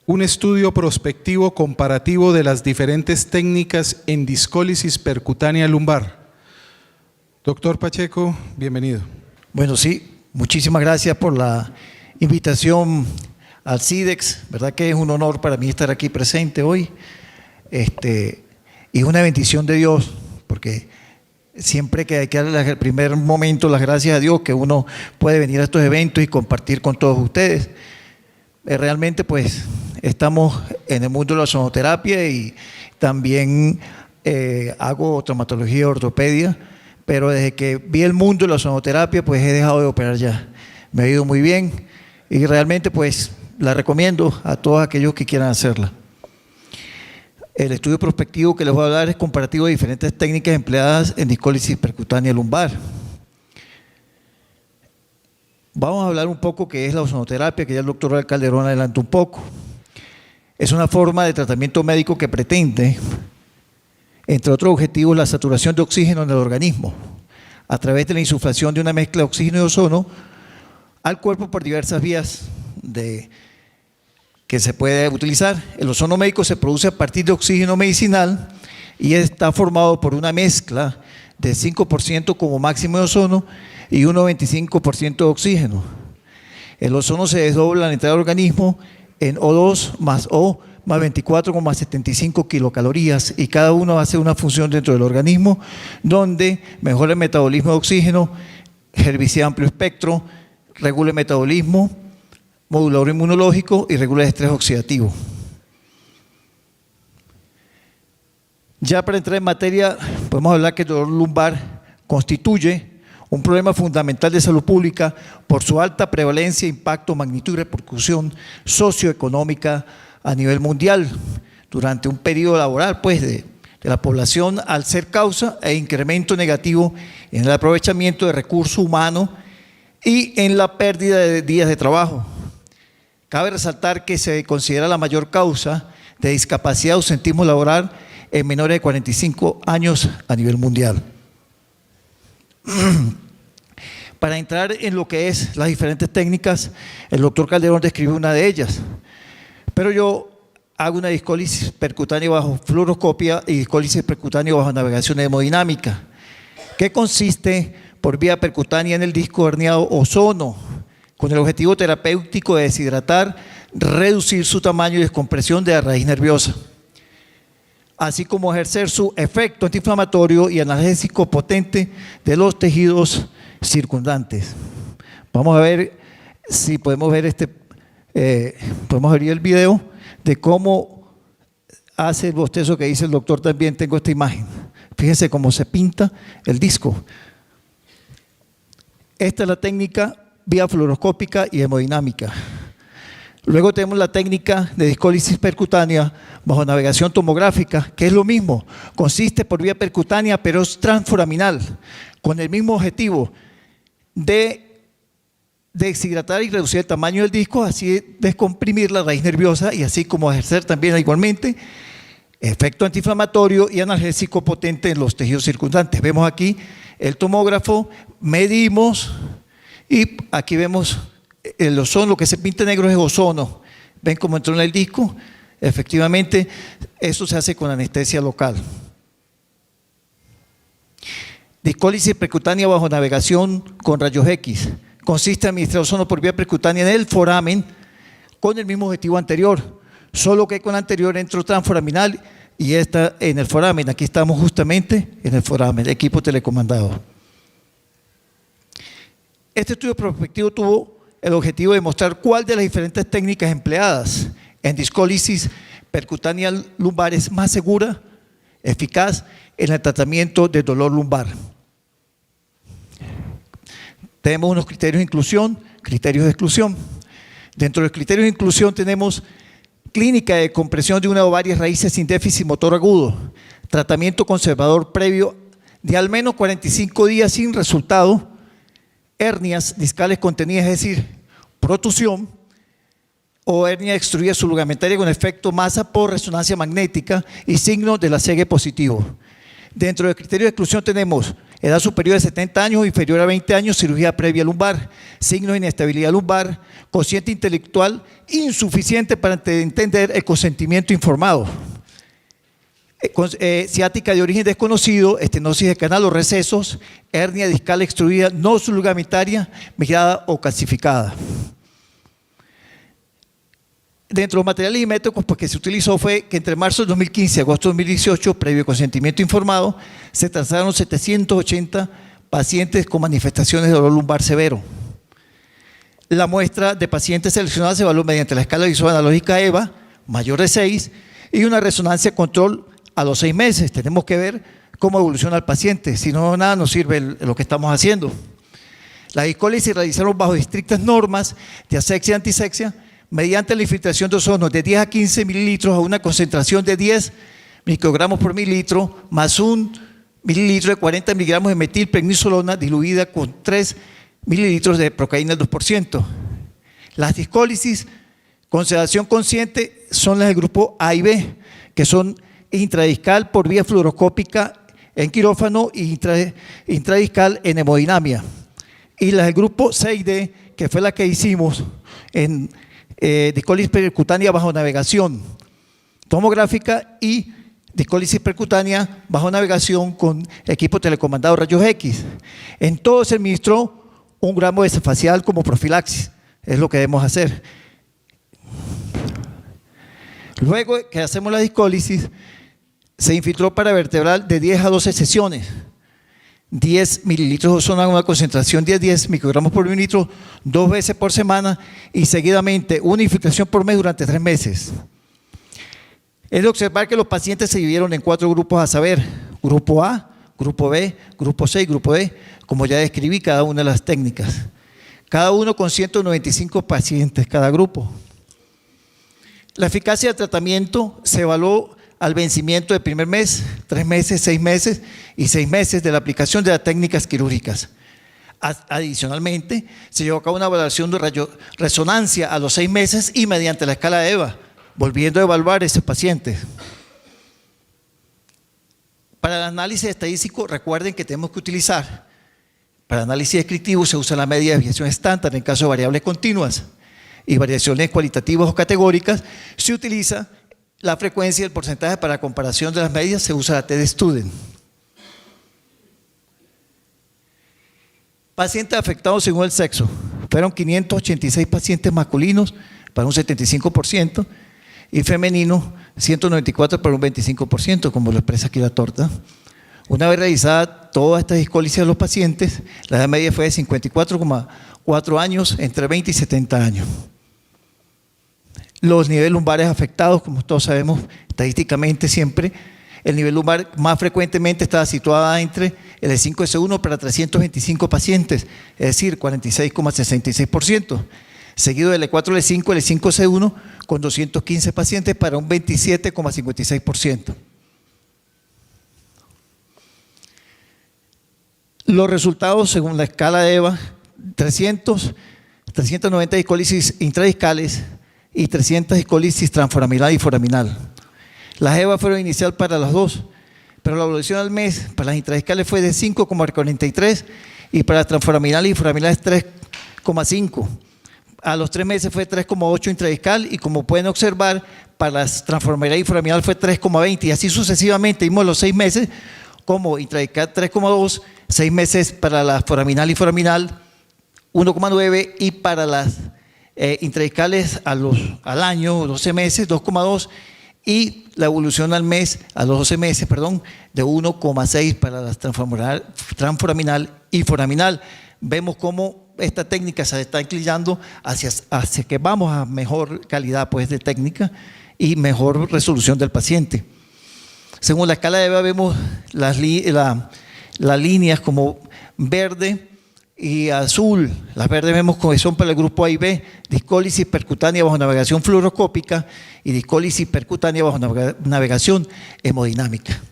un estudio prospectivo comparativo de las diferentes técnicas en discólisis percutánea lumbar. Doctor Pacheco, bienvenido. Bueno, sí, muchísimas gracias por la invitación al CIDEX, verdad que es un honor para mí estar aquí presente hoy, y una bendición de Dios, porque siempre que hay que darle el primer momento las gracias a Dios que uno puede venir a estos eventos y compartir con todos ustedes. Realmente pues estamos en el mundo de la sonoterapia y también hago traumatología y ortopedia, pero desde que vi el mundo de la sonoterapia pues he dejado de operar ya. Me ha ido muy bien y realmente pues la recomiendo a todos aquellos que quieran hacerla. El estudio prospectivo que les voy a hablar es comparativo de diferentes técnicas empleadas en discólisis percutánea lumbar. Vamos a hablar un poco qué es la ozonoterapia, que ya el doctor Calderón adelantó un poco. Es una forma de tratamiento médico que pretende, entre otros objetivos, la saturación de oxígeno en el organismo, a través de la insuflación de una mezcla de oxígeno y ozono al cuerpo por diversas vías que se puede utilizar. El ozono médico se produce a partir de oxígeno medicinal y está formado por una mezcla de 5% como máximo de ozono y 1,25% de oxígeno. El ozono se desdobla al entrar al organismo en O2 más O más 24,75 kilocalorías y cada uno hace una función dentro del organismo donde mejora el metabolismo de oxígeno, herbicida amplio espectro, regula el metabolismo, modulador inmunológico y regula el estrés oxidativo. Ya para entrar en materia, podemos hablar que el dolor lumbar constituye un problema fundamental de salud pública por su alta prevalencia, impacto, magnitud y repercusión socioeconómica a nivel mundial durante un periodo laboral pues, de la población al ser causa e incremento negativo en el aprovechamiento de recursos humanos y en la pérdida de días de trabajo. Cabe resaltar que se considera la mayor causa de discapacidad o ausentismo laboral en menores de 45 años a nivel mundial. Para entrar en lo que es las diferentes técnicas, el doctor Calderón describió una de ellas, pero yo hago una discólisis percutánea bajo fluoroscopia y discólisis percutánea bajo navegación hemodinámica, que consiste por vía percutánea en el disco herniado ozono, con el objetivo terapéutico de deshidratar, reducir su tamaño y descompresión de la raíz nerviosa, así como ejercer su efecto antiinflamatorio y analgésico potente de los tejidos circundantes. Vamos a ver si podemos ver podemos abrir el video de cómo hace el bostezo que dice el doctor. También tengo esta imagen. Fíjense cómo se pinta el disco. Esta es la técnica vía fluoroscópica y hemodinámica. Luego tenemos la técnica de discólisis percutánea bajo navegación tomográfica, que es lo mismo, consiste por vía percutánea, pero es transforaminal, con el mismo objetivo de deshidratar y reducir el tamaño del disco, así descomprimir la raíz nerviosa y así como ejercer también igualmente efecto antiinflamatorio y analgésico potente en los tejidos circundantes. Vemos aquí el tomógrafo, medimos y aquí vemos el ozono. Lo que se pinta negro es ozono. ¿Ven cómo entró en el disco? Efectivamente, eso se hace con anestesia local. Discólisis percutánea bajo navegación con rayos X. Consiste en administrar ozono por vía percutánea en el foramen con el mismo objetivo anterior, solo que con el anterior entró transforaminal y esta en el foramen. Aquí estamos justamente en el foramen, el equipo telecomandado. Este estudio prospectivo tuvo el objetivo de mostrar cuál de las diferentes técnicas empleadas en discólisis percutánea lumbar es más segura, eficaz en el tratamiento del dolor lumbar. Tenemos unos criterios de inclusión, criterios de exclusión. Dentro de los criterios de inclusión tenemos clínica de compresión de una o varias raíces sin déficit motor agudo, tratamiento conservador previo de al menos 45 días sin resultado, hernias discales contenidas, es decir, protusión o hernia extruida sublugamentaria con efecto masa por resonancia magnética y signo de la CG positivo. Dentro del criterio de exclusión tenemos Edad superior a 70 años o inferior a 20 años, cirugía previa lumbar, signos de inestabilidad lumbar, cociente intelectual insuficiente para entender el consentimiento informado, ciática de origen desconocido, estenosis de canal o recesos, hernia discal extruida no subligamentaria, mirada o calcificada. Dentro de los materiales y métodos pues, que se utilizó fue que entre marzo de 2015 y agosto de 2018, previo consentimiento informado, se trasladaron 780 pacientes con manifestaciones de dolor lumbar severo. La muestra de pacientes seleccionadas se evaluó mediante la escala visual analógica EVA, mayor de 6, y una resonancia control a los 6 meses. Tenemos que ver cómo evoluciona el paciente, si no, nada nos sirve lo que estamos haciendo. La discólisis se realizaron bajo estrictas normas de asexia y antisexia, mediante la infiltración de ozono de 10 a 15 mililitros a una concentración de 10 microgramos por mililitro, más un mililitro de 40 miligramos de metilprednisolona diluida con 3 mililitros de procaína al 2%. Las discólisis con sedación consciente son las del grupo A y B, que son intradiscal por vía fluoroscópica en quirófano y intradiscal en hemodinamia. Y las del grupo C y D, que fue la que hicimos en discólisis percutánea bajo navegación tomográfica y discólisis percutánea bajo navegación con equipo telecomandado rayos X. En todo se administró 1 gramo de cefacial como profilaxis, es lo que debemos hacer. Luego que hacemos la discólisis, se infiltró paravertebral de 10 a 12 sesiones, 10 mililitros de ozono a una concentración de 10 microgramos por mililitro 2 veces por semana y seguidamente una infiltración por mes durante 3 meses. Es de observar que los pacientes se dividieron en 4 grupos a saber, grupo A, grupo B, grupo C y grupo D, como ya describí cada una de las técnicas. Cada uno con 195 pacientes cada grupo. La eficacia del tratamiento se evaluó al vencimiento del primer mes, 3 meses, 6 meses y 6 meses de la aplicación de las técnicas quirúrgicas. Adicionalmente, se llevó a cabo una evaluación de resonancia a los 6 meses y mediante la escala de EVA, volviendo a evaluar a esos pacientes. Para el análisis estadístico, recuerden que tenemos que utilizar, para análisis descriptivo se usa la media de desviación estándar en caso de variables continuas y variaciones cualitativas o categóricas, se utiliza la frecuencia y el porcentaje para comparación de las medias, se usa la t-de-Student. Pacientes afectados según el sexo. Fueron 586 pacientes masculinos para un 75% y femeninos 194 para un 25%, como lo expresa aquí la torta. Una vez realizada toda esta discólisis de los pacientes, la edad media fue de 54,4 años, entre 20 y 70 años. Los niveles lumbares afectados, como todos sabemos, estadísticamente siempre, el nivel lumbar más frecuentemente estaba situado entre el E5S1 para 325 pacientes, es decir, 46,66%, seguido del E4, el E5S1 con 215 pacientes para un 27,56%. Los resultados según la escala de EVA, 390 discólisis intradiscales y 300 discólisis transforaminal y foraminal. Las EVA fueron inicial para las dos, pero la evolución al mes para las intradiscales fue de 5,43 y para las transforaminales y foraminales 3,5. A los 3 meses fue 3,8 intradiscal y como pueden observar, para las transforaminales y foraminal fue 3,20 y así sucesivamente. Vimos los 6 meses como intradiscal 3,2, 6 meses para la foraminal y foraminal 1,9 y para las intradiscales al año, 12 meses, 2,2 y la evolución al mes, a los 12 meses, perdón, de 1,6 para las transforaminal y foraminal. Vemos cómo esta técnica se está inclinando hacia que vamos a mejor calidad pues, de técnica y mejor resolución del paciente. Según la escala de EVA vemos las líneas como verde y azul. Las verdes vemos que son para el grupo A y B, discólisis percutánea bajo navegación fluoroscópica y discólisis percutánea bajo navegación hemodinámica.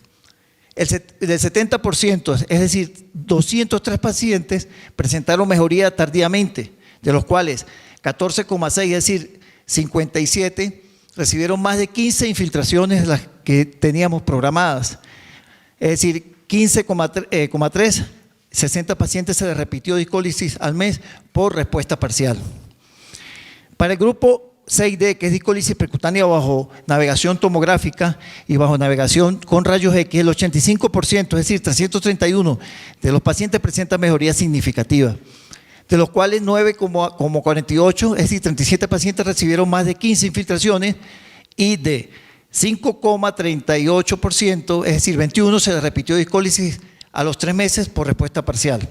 Del 70%, es decir, 203 pacientes presentaron mejoría tardíamente, de los cuales 14,6, es decir, 57, recibieron más de 15 infiltraciones de las que teníamos programadas. Es decir, 15,3 60 pacientes se les repitió discólisis al mes por respuesta parcial. Para el grupo 6D, que es discólisis percutánea bajo navegación tomográfica y bajo navegación con rayos X, el 85%, es decir, 331 de los pacientes presentan mejoría significativa, de los cuales 9,48, es decir, 37 pacientes recibieron más de 15 infiltraciones y de 5,38%, es decir, 21 se les repitió discólisis a los 3 meses por respuesta parcial.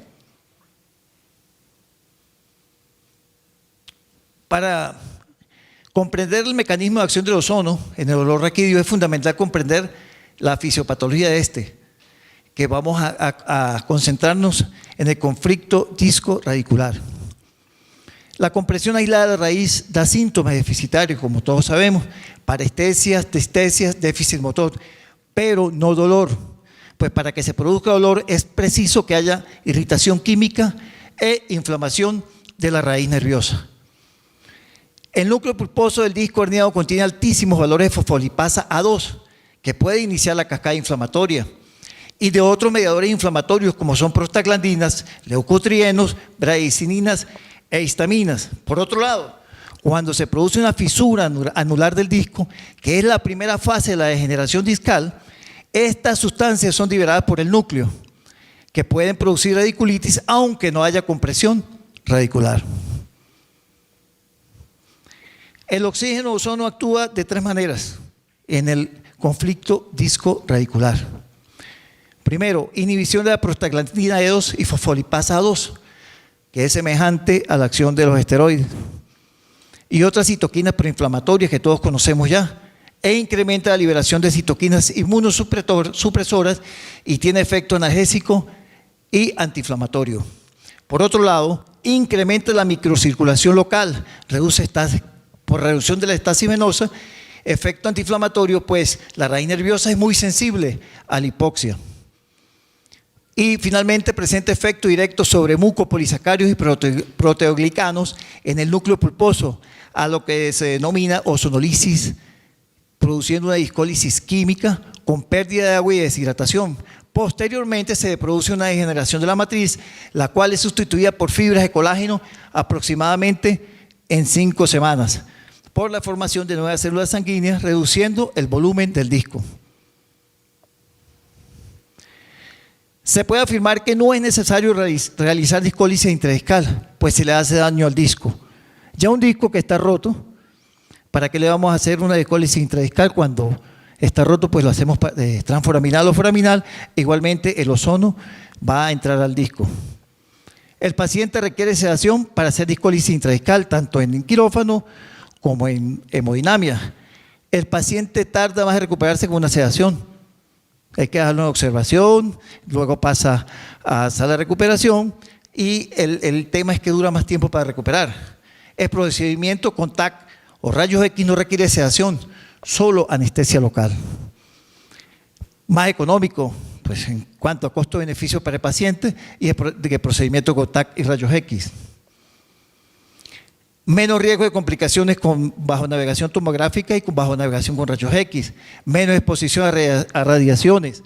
Para comprender el mecanismo de acción del ozono en el dolor raquídeo es fundamental comprender la fisiopatología de este, que vamos a concentrarnos en el conflicto disco-radicular. La compresión aislada de raíz da síntomas deficitarios, como todos sabemos, parestesias, distesias, déficit motor, pero no dolor, pues para que se produzca dolor es preciso que haya irritación química e inflamación de la raíz nerviosa. El núcleo pulposo del disco herniado contiene altísimos valores de fosfolipasa A2, que puede iniciar la cascada inflamatoria, y de otros mediadores inflamatorios como son prostaglandinas, leucotrienos, bradicininas e histaminas. Por otro lado, cuando se produce una fisura anular del disco, que es la primera fase de la degeneración discal, estas sustancias son liberadas por el núcleo, que pueden producir radiculitis aunque no haya compresión radicular. El oxígeno ozono actúa de 3 maneras en el conflicto disco-radicular. Primero, inhibición de la prostaglandina E2 y fosfolipasa A2, que es semejante a la acción de los esteroides, y otras citoquinas proinflamatorias que todos conocemos ya, e incrementa la liberación de citoquinas inmunosupresoras y tiene efecto analgésico y antiinflamatorio. Por otro lado, incrementa la microcirculación local, por reducción de la estasis venosa, efecto antiinflamatorio, pues la raíz nerviosa es muy sensible a la hipoxia. Y finalmente presenta efecto directo sobre mucopolisacáridos y proteoglicanos en el núcleo pulposo, a lo que se denomina ozonolisis, produciendo una discólisis química con pérdida de agua y deshidratación. Posteriormente se produce una degeneración de la matriz, la cual es sustituida por fibras de colágeno aproximadamente en 5 semanas, por la formación de nuevas células sanguíneas, reduciendo el volumen del disco. Se puede afirmar que no es necesario realizar discólisis intradiscal, pues se le hace daño al disco. Ya un disco que está roto, ¿para qué le vamos a hacer una discólisis intradiscal cuando está roto? Pues lo hacemos transforaminal o foraminal. Igualmente el ozono va a entrar al disco. El paciente requiere sedación para hacer discólisis intradiscal, tanto en quirófano como en hemodinamia. El paciente tarda más en recuperarse con una sedación. Hay que dejarlo en observación, luego pasa a sala de recuperación y el tema es que dura más tiempo para recuperar. El procedimiento con TAC o rayos X no requiere sedación, solo anestesia local. Más económico, pues en cuanto a costo-beneficio para el paciente, y el procedimiento con TAC y rayos X. Menos riesgo de complicaciones bajo navegación tomográfica y bajo navegación con rayos X. Menos exposición a radiaciones.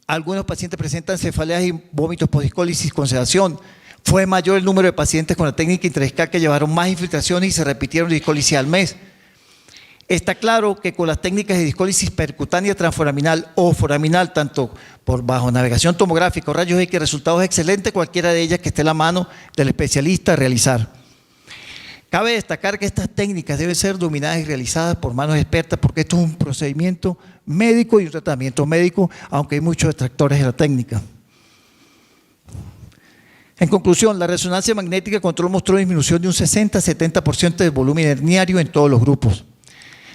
Algunos pacientes presentan cefaleas y vómitos postdiscólisis con sedación. Fue mayor el número de pacientes con la técnica intradiscal que llevaron más infiltraciones y se repitieron discólisis al mes. Está claro que con las técnicas de discólisis percutánea transforaminal o foraminal, tanto por bajo navegación tomográfica o rayos X, resultados excelentes, cualquiera de ellas que esté en la mano del especialista a realizar. Cabe destacar que estas técnicas deben ser dominadas y realizadas por manos expertas porque esto es un procedimiento médico y un tratamiento médico, aunque hay muchos detractores de la técnica. En conclusión, la resonancia magnética de control mostró disminución de un 60-70% del volumen herniario en todos los grupos.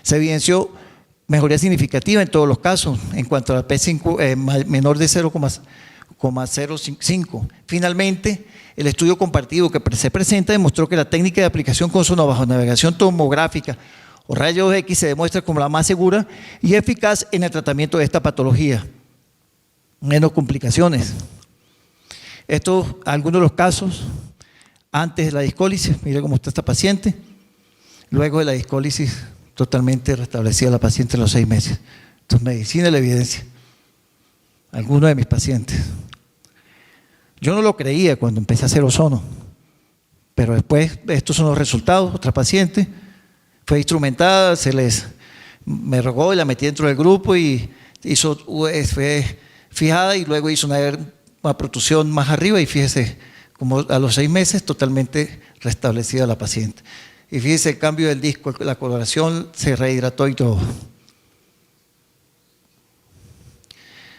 Se evidenció mejoría significativa en todos los casos en cuanto a la P5 menor de 0,05. Finalmente, el estudio comparativo que se presenta demostró que la técnica de aplicación con ozono bajo navegación tomográfica o rayos X se demuestra como la más segura y eficaz en el tratamiento de esta patología. Menos complicaciones. Estos, algunos de los casos, antes de la discólisis, mire cómo está esta paciente, luego de la discólisis totalmente restablecida la paciente en los 6 meses. Entonces, medicina y la evidencia. Algunos de mis pacientes. Yo no lo creía cuando empecé a hacer ozono, pero después estos son los resultados. Otra paciente fue instrumentada, me rogó y la metí dentro del grupo y fue fijada y luego hizo una protrusión más arriba y fíjese, como a los 6 meses totalmente restablecida la paciente. Y fíjese el cambio del disco, la coloración se rehidrató y todo.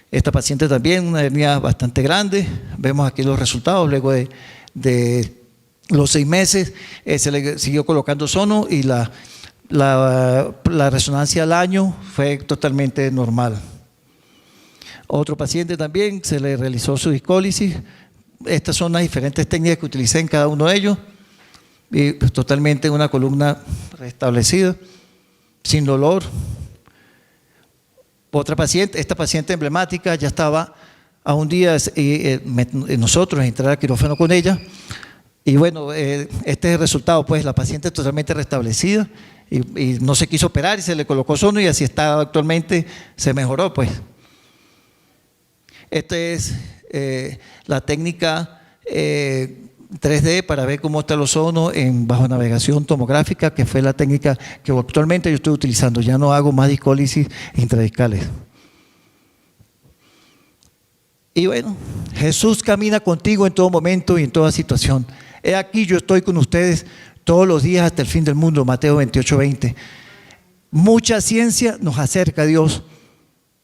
Esta paciente también, una hernia bastante grande, vemos aquí los resultados, luego de los 6 meses se le siguió colocando ozono y la resonancia al año fue totalmente normal. Otro paciente también se le realizó su discólisis. Estas son las diferentes técnicas que utilicé en cada uno de ellos. Y pues, totalmente una columna restablecida, sin dolor. Otra paciente, esta paciente emblemática, ya estaba a un día nosotros entrar al quirófano con ella. Y bueno, este es el resultado, pues la paciente totalmente restablecida y no se quiso operar y se le colocó ozono y así está actualmente, se mejoró pues. Esta es la técnica 3D para ver cómo está el ozono bajo navegación tomográfica, que fue la técnica que actualmente yo estoy utilizando. Ya no hago más discólisis intradiscales. Y bueno, Jesús camina contigo en todo momento y en toda situación. He aquí yo estoy con ustedes todos los días hasta el fin del mundo, Mateo 28:20. Mucha ciencia nos acerca a Dios,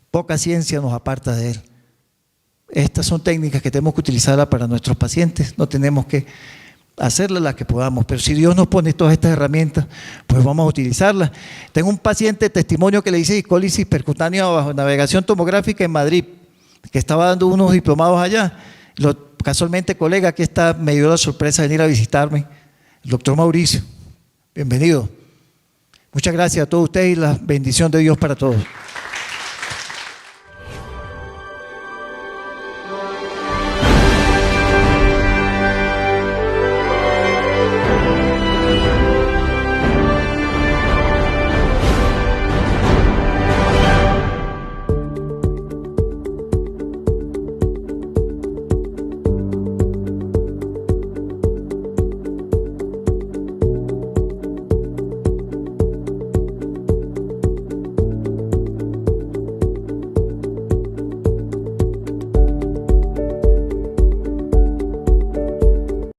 poca ciencia nos aparta de Él. Estas son técnicas que tenemos que utilizarlas para nuestros pacientes, no tenemos que hacerlas las que podamos, pero si Dios nos pone todas estas herramientas, pues vamos a utilizarlas. Tengo un paciente testimonio que le hice discólisis percutánea bajo navegación tomográfica en Madrid, que estaba dando unos diplomados allá. Casualmente, colega, aquí está, me dio la sorpresa de venir a visitarme, el doctor Mauricio. Bienvenido. Muchas gracias a todos ustedes y la bendición de Dios para todos.